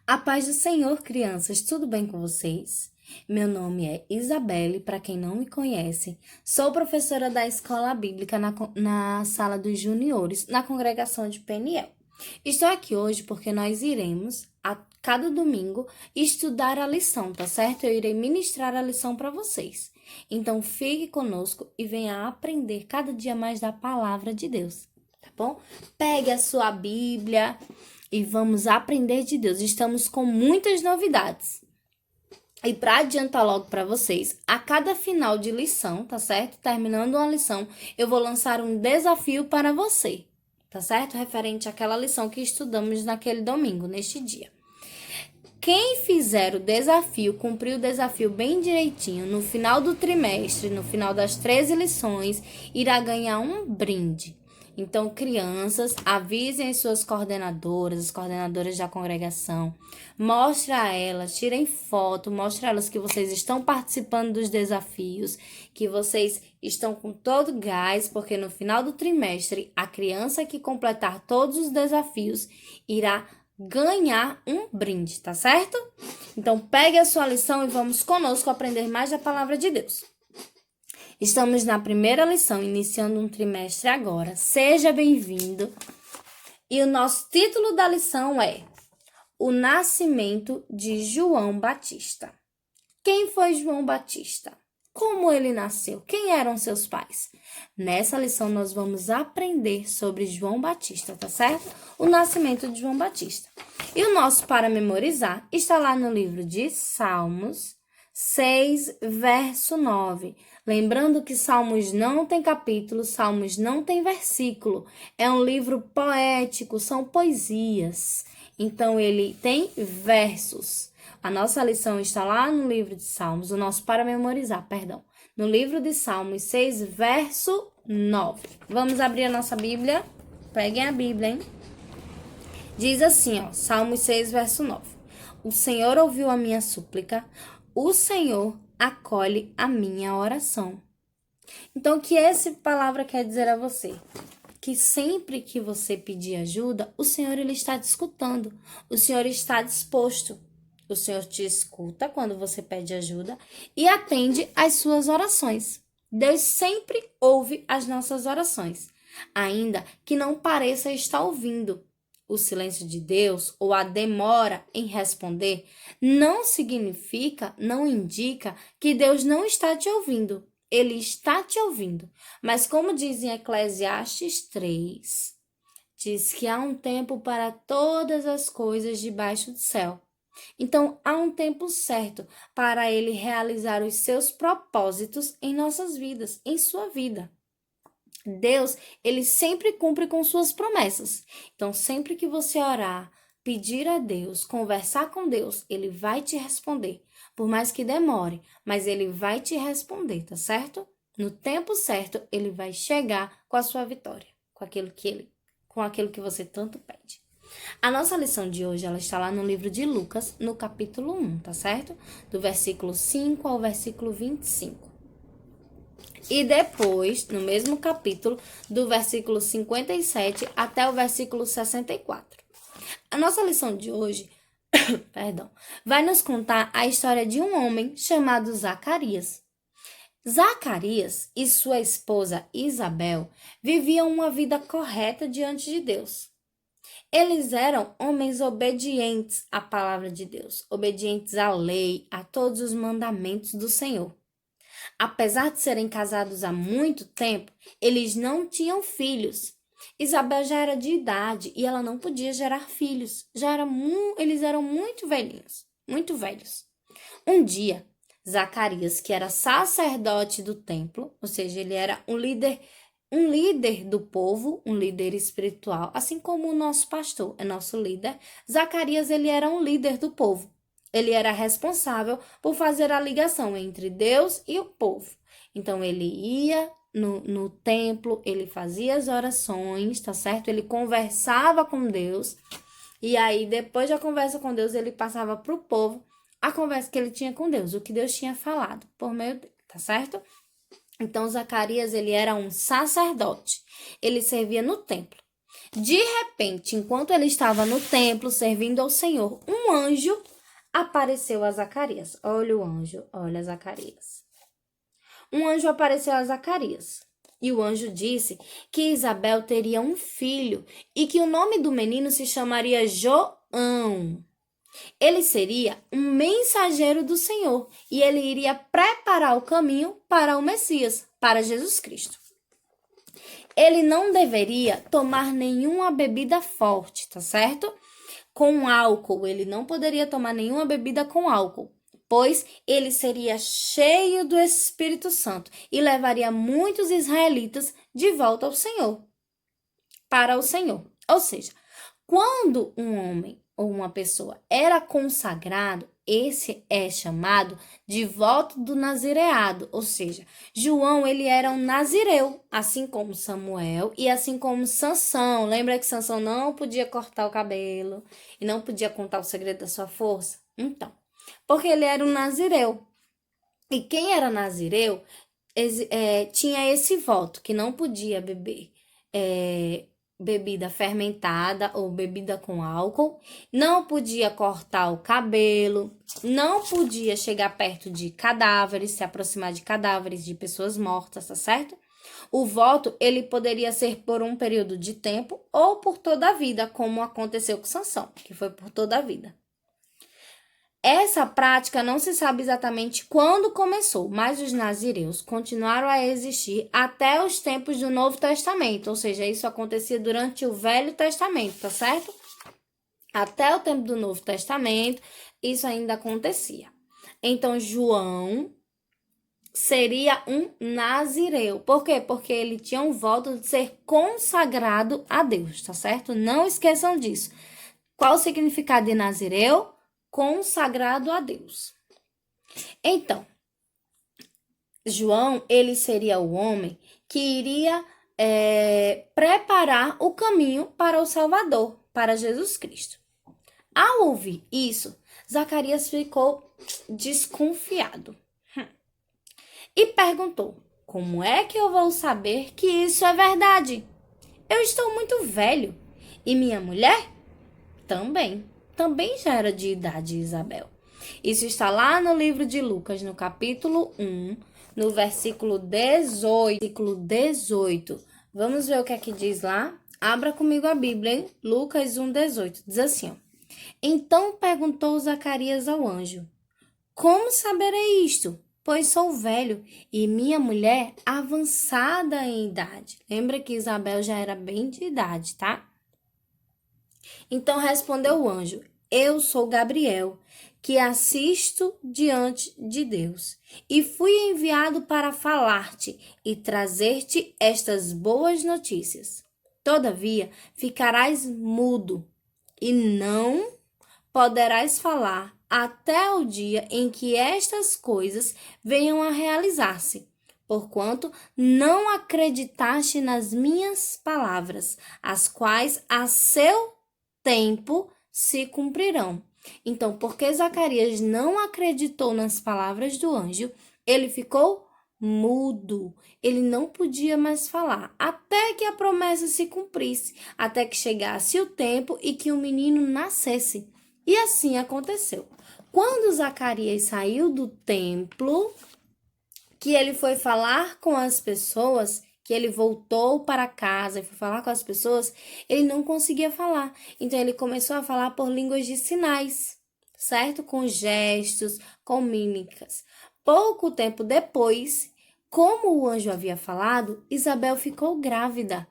A paz do Senhor, crianças, tudo bem com vocês? Meu nome é Isabelle, para quem não me conhece, sou professora da Escola Bíblica na sala dos juniores, na congregação de Peniel. Estou aqui hoje porque nós iremos, a cada domingo, estudar a lição, tá certo? Eu irei ministrar a lição para vocês. Então, fique conosco e venha aprender cada dia mais da palavra de Deus, tá bom? Pegue a sua Bíblia e vamos aprender de Deus. Estamos com muitas novidades. E para adiantar logo para vocês, a cada final de lição, tá certo? Terminando uma lição, eu vou lançar um desafio para você, tá certo? Referente àquela lição que estudamos naquele domingo, neste dia. Quem fizer o desafio, cumprir o desafio bem direitinho, no final do trimestre, no final das 13 lições, irá ganhar um brinde. Então, crianças, avisem as suas coordenadoras, as coordenadoras da congregação. Mostre a elas, tirem foto, mostre a elas que vocês estão participando dos desafios, que vocês estão com todo gás, porque no final do trimestre, a criança que completar todos os desafios irá ganhar um brinde, tá certo? Então, pegue a sua lição e vamos conosco aprender mais da palavra de Deus. Estamos na primeira lição, iniciando um trimestre agora. Seja bem-vindo. E o nosso título da lição é O Nascimento de João Batista. Quem foi João Batista? Como ele nasceu? Quem eram seus pais? Nessa lição nós vamos aprender sobre João Batista, tá certo? O nascimento de João Batista. E o nosso para memorizar está lá no livro de Salmos 6, verso 9. Lembrando que Salmos não tem capítulo, Salmos não tem versículo. É um livro poético, são poesias. Então, ele tem versos. A nossa lição está lá no livro de Salmos, o nosso para memorizar, perdão. No livro de Salmos 6, verso 9. Vamos abrir a nossa Bíblia? Peguem a Bíblia, hein? Diz assim, ó, Salmos 6, verso 9. O Senhor ouviu a minha súplica, o Senhor acolhe a minha oração. Então, o que essa palavra quer dizer a você? Que sempre que você pedir ajuda, o Senhor ele está te escutando, o Senhor está disposto. O Senhor te escuta quando você pede ajuda e atende às suas orações. Deus sempre ouve as nossas orações, ainda que não pareça estar ouvindo. O silêncio de Deus ou a demora em responder não significa, não indica que Deus não está te ouvindo. Ele está te ouvindo. Mas como diz em Eclesiastes 3, diz que há um tempo para todas as coisas debaixo do céu. Então, há um tempo certo para ele realizar os seus propósitos em nossas vidas, em sua vida. Deus, ele sempre cumpre com suas promessas. Então, sempre que você orar, pedir a Deus, conversar com Deus, ele vai te responder. Por mais que demore, mas ele vai te responder, tá certo? No tempo certo, ele vai chegar com a sua vitória, com aquilo que você tanto pede. A nossa lição de hoje, ela está lá no livro de Lucas, no capítulo 1, tá certo? Do versículo 5 ao versículo 25. E depois, no mesmo capítulo, do versículo 57 até o versículo 64. A nossa lição de hoje, vai nos contar a história de um homem chamado Zacarias. Zacarias e sua esposa Isabel viviam uma vida correta diante de Deus. Eles eram homens obedientes à palavra de Deus, obedientes à lei, a todos os mandamentos do Senhor. Apesar de serem casados há muito tempo, eles não tinham filhos. Isabel já era de idade e ela não podia gerar filhos. Eles eram muito velhinhos, muito velhos. Um dia, Zacarias, que era sacerdote do templo, ou seja, ele era um líder do povo, um líder espiritual, assim como o nosso pastor é nosso líder. Zacarias, ele era um líder do povo. Ele era responsável por fazer a ligação entre Deus e o povo. Então, ele ia no templo, ele fazia as orações, tá certo? Ele conversava com Deus. E aí, depois da conversa com Deus, ele passava para o povo a conversa que ele tinha com Deus, o que Deus tinha falado por meio dele, tá certo? Então, Zacarias, ele era um sacerdote. Ele servia no templo. De repente, enquanto ele estava no templo servindo ao Senhor, um anjo apareceu a Zacarias. Olha o anjo, olha Zacarias. Um anjo apareceu a Zacarias. E o anjo disse que Isabel teria um filho e que o nome do menino se chamaria João. Ele seria um mensageiro do Senhor e ele iria preparar o caminho para o Messias, para Jesus Cristo. Ele não deveria tomar nenhuma bebida forte, tá certo? Com álcool, ele não poderia tomar nenhuma bebida com álcool, pois ele seria cheio do Espírito Santo e levaria muitos israelitas de volta ao Senhor, para o Senhor. Ou seja, quando um homem ou uma pessoa era consagrado, esse é chamado de voto do nazireado, ou seja, João ele era um nazireu, assim como Samuel e assim como Sansão. Lembra que Sansão não podia cortar o cabelo e não podia contar o segredo da sua força? Então, porque ele era um nazireu. E quem era nazireu tinha esse voto, que não podia beber bebida fermentada ou bebida com álcool, não podia cortar o cabelo, não podia chegar perto de cadáveres, se aproximar de cadáveres de pessoas mortas, tá certo? O voto, ele poderia ser por um período de tempo ou por toda a vida, como aconteceu com Sansão, que foi por toda a vida. Essa prática não se sabe exatamente quando começou, mas os nazireus continuaram a existir até os tempos do Novo Testamento, ou seja, isso acontecia durante o Velho Testamento, tá certo? Até o tempo do Novo Testamento, isso ainda acontecia. Então, João seria um nazireu. Por quê? Porque ele tinha um voto de ser consagrado a Deus, tá certo? Não esqueçam disso. Qual o significado de nazireu? Consagrado a Deus. Então, João, ele seria o homem que iria preparar o caminho para o Salvador, para Jesus Cristo. Ao ouvir isso, Zacarias ficou desconfiado e perguntou: como é que eu vou saber que isso é verdade? Eu estou muito velho e minha mulher também já era de idade, Isabel. Isso está lá no livro de Lucas, no capítulo 1, no versículo 18. Vamos ver o que é que diz lá? Abra comigo a Bíblia, hein? Lucas 1, 18. Diz assim, ó. Então perguntou Zacarias ao anjo: como saberei isto? Pois sou velho e minha mulher avançada em idade. Lembra que Isabel já era bem de idade, tá? Então respondeu o anjo: eu sou Gabriel, que assisto diante de Deus, e fui enviado para falar-te e trazer-te estas boas notícias. Todavia, ficarás mudo e não poderás falar até o dia em que estas coisas venham a realizar-se, porquanto não acreditaste nas minhas palavras, as quais a seu tempo se cumprirão. Então, porque Zacarias não acreditou nas palavras do anjo, ele ficou mudo. Ele não podia mais falar, até que a promessa se cumprisse, até que chegasse o tempo e que o menino nascesse. E assim aconteceu. Quando Zacarias saiu do templo, que ele foi falar com as pessoas, que ele voltou para casa e foi falar com as pessoas, ele não conseguia falar. Então, ele começou a falar por línguas de sinais, certo? Com gestos, com mímicas. Pouco tempo depois, como o anjo havia falado, Isabel ficou grávida.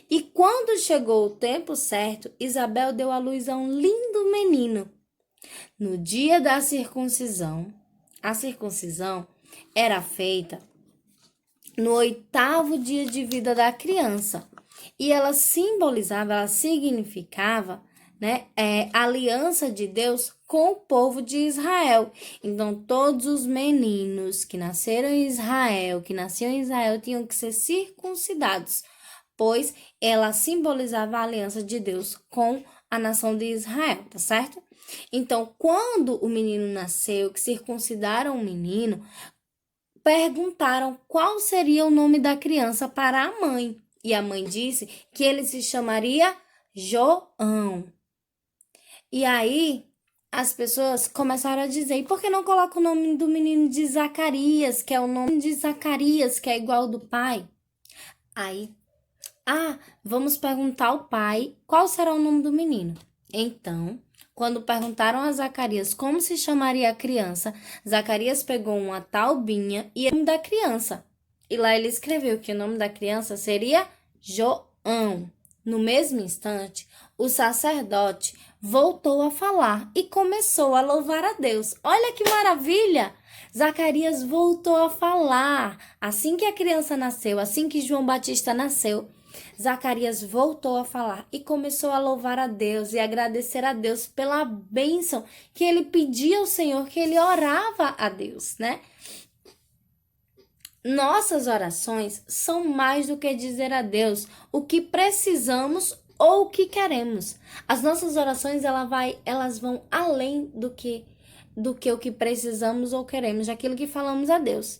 E quando chegou o tempo certo, Isabel deu à luz a um lindo menino. No dia da circuncisão, a circuncisão era feita no 8º dia de vida da criança. E ela simbolizava, ela significava, a aliança de Deus com o povo de Israel. Então, todos os meninos que nasceram em Israel, que nasciam em Israel, tinham que ser circuncidados, pois ela simbolizava a aliança de Deus com a nação de Israel, tá certo? Então, quando o menino nasceu, que circuncidaram o menino, perguntaram qual seria o nome da criança para a mãe. E a mãe disse que ele se chamaria João. E aí, as pessoas começaram a dizer, e por que não coloca o nome do menino de Zacarias, que é o nome de Zacarias, que é igual ao do pai? Aí, vamos perguntar ao pai qual será o nome do menino. Então, quando perguntaram a Zacarias como se chamaria a criança, Zacarias pegou uma taubinha e o nome da criança. E lá ele escreveu que o nome da criança seria João. No mesmo instante, o sacerdote voltou a falar e começou a louvar a Deus. Olha que maravilha! Zacarias voltou a falar. Assim que a criança nasceu, assim que João Batista nasceu, Zacarias voltou a falar e começou a louvar a Deus e agradecer a Deus pela bênção que ele pedia ao Senhor, que ele orava a Deus, né? Nossas orações são mais do que dizer a Deus o que precisamos ou o que queremos. As nossas orações elas vão além do que o que precisamos ou queremos, daquilo que falamos a Deus.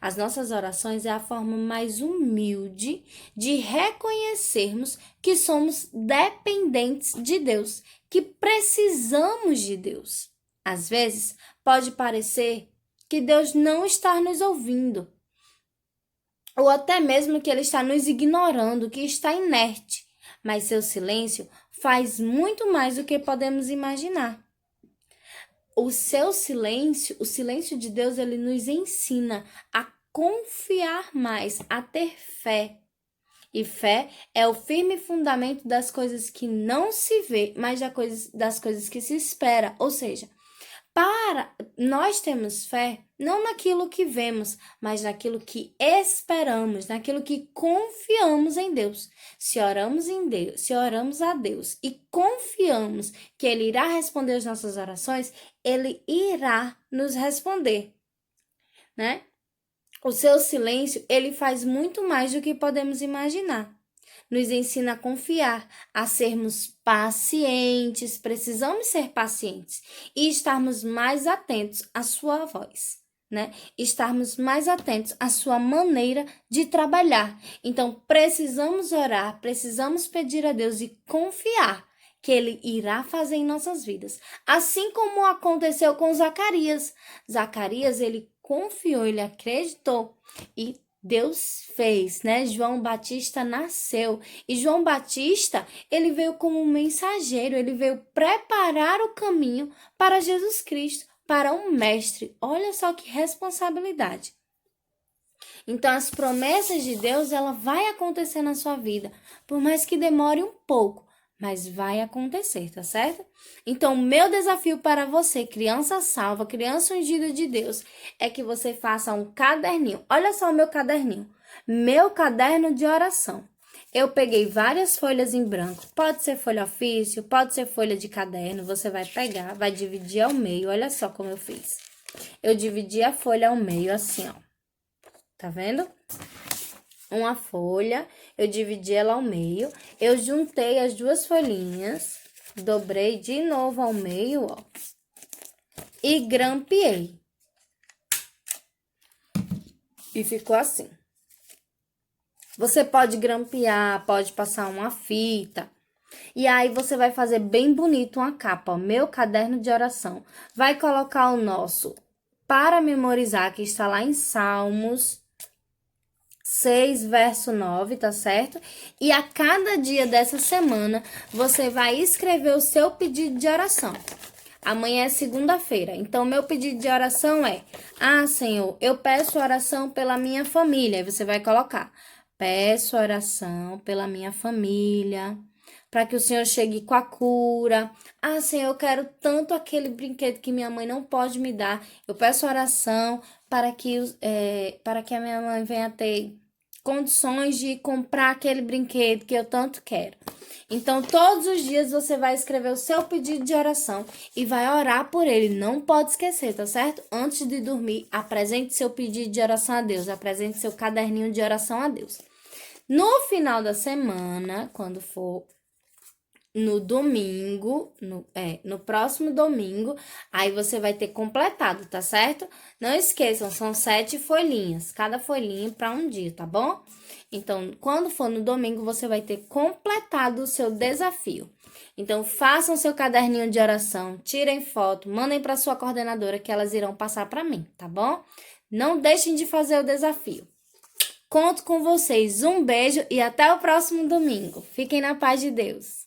As nossas orações é a forma mais humilde de reconhecermos que somos dependentes de Deus, que precisamos de Deus. Às vezes, pode parecer que Deus não está nos ouvindo, ou até mesmo que Ele está nos ignorando, que está inerte, mas seu silêncio faz muito mais do que podemos imaginar. O silêncio de Deus, ele nos ensina a confiar mais, a ter fé. E fé é o firme fundamento das coisas que não se vê, mas das coisas que se espera. Ou seja, nós temos fé não naquilo que vemos, mas naquilo que esperamos, naquilo que confiamos em Deus. Se oramos a Deus e confiamos que Ele irá responder as nossas orações, Ele irá nos responder, né? O seu silêncio, ele faz muito mais do que podemos imaginar. Nos ensina a confiar, a sermos pacientes, precisamos ser pacientes e estarmos mais atentos à sua voz, né? Estarmos mais atentos à sua maneira de trabalhar. Então, precisamos orar, precisamos pedir a Deus e confiar que Ele irá fazer em nossas vidas. Assim como aconteceu com Zacarias. Zacarias, ele confiou, ele acreditou e Deus fez, né? João Batista nasceu. E João Batista, ele veio como um mensageiro, ele veio preparar o caminho para Jesus Cristo, para um mestre. Olha só que responsabilidade. Então, as promessas de Deus, ela vai acontecer na sua vida, por mais que demore um pouco, mas vai acontecer, tá certo? Então, meu desafio para você, criança salva, criança ungida de Deus, é que você faça um caderninho. Olha só o meu caderninho. Meu caderno de oração. Eu peguei várias folhas em branco. Pode ser folha ofício, pode ser folha de caderno. Você vai pegar, vai dividir ao meio. Olha só como eu fiz. Eu dividi a folha ao meio assim, ó. Tá vendo? Uma folha, eu dividi ela ao meio, eu juntei as duas folhinhas, dobrei de novo ao meio, ó, e grampeei. E ficou assim. Você pode grampear, pode passar uma fita, e aí você vai fazer bem bonito uma capa, ó, meu caderno de oração. Vai colocar o nosso para memorizar, que está lá em Salmos 6, verso 9, tá certo? E a cada dia dessa semana, você vai escrever o seu pedido de oração. Amanhã é segunda-feira, então meu pedido de oração é: Senhor, eu peço oração pela minha família. Aí você vai colocar: peço oração pela minha família, para que o Senhor chegue com a cura. Senhor, eu quero tanto aquele brinquedo que minha mãe não pode me dar. Eu peço oração para que a minha mãe venha ter condições de comprar aquele brinquedo que eu tanto quero. Então, todos os dias você vai escrever o seu pedido de oração e vai orar por ele. Não pode esquecer, tá certo? Antes de dormir, apresente seu pedido de oração a Deus. Apresente seu caderninho de oração a Deus. No final da semana, quando for no domingo, no próximo domingo, aí você vai ter completado, tá certo? Não esqueçam, são 7 folhinhas, cada folhinha para um dia, tá bom? Então, quando for no domingo, você vai ter completado o seu desafio. Então, façam seu caderninho de oração, tirem foto, mandem para sua coordenadora que elas irão passar para mim, tá bom? Não deixem de fazer o desafio. Conto com vocês. Um beijo e até o próximo domingo. Fiquem na paz de Deus.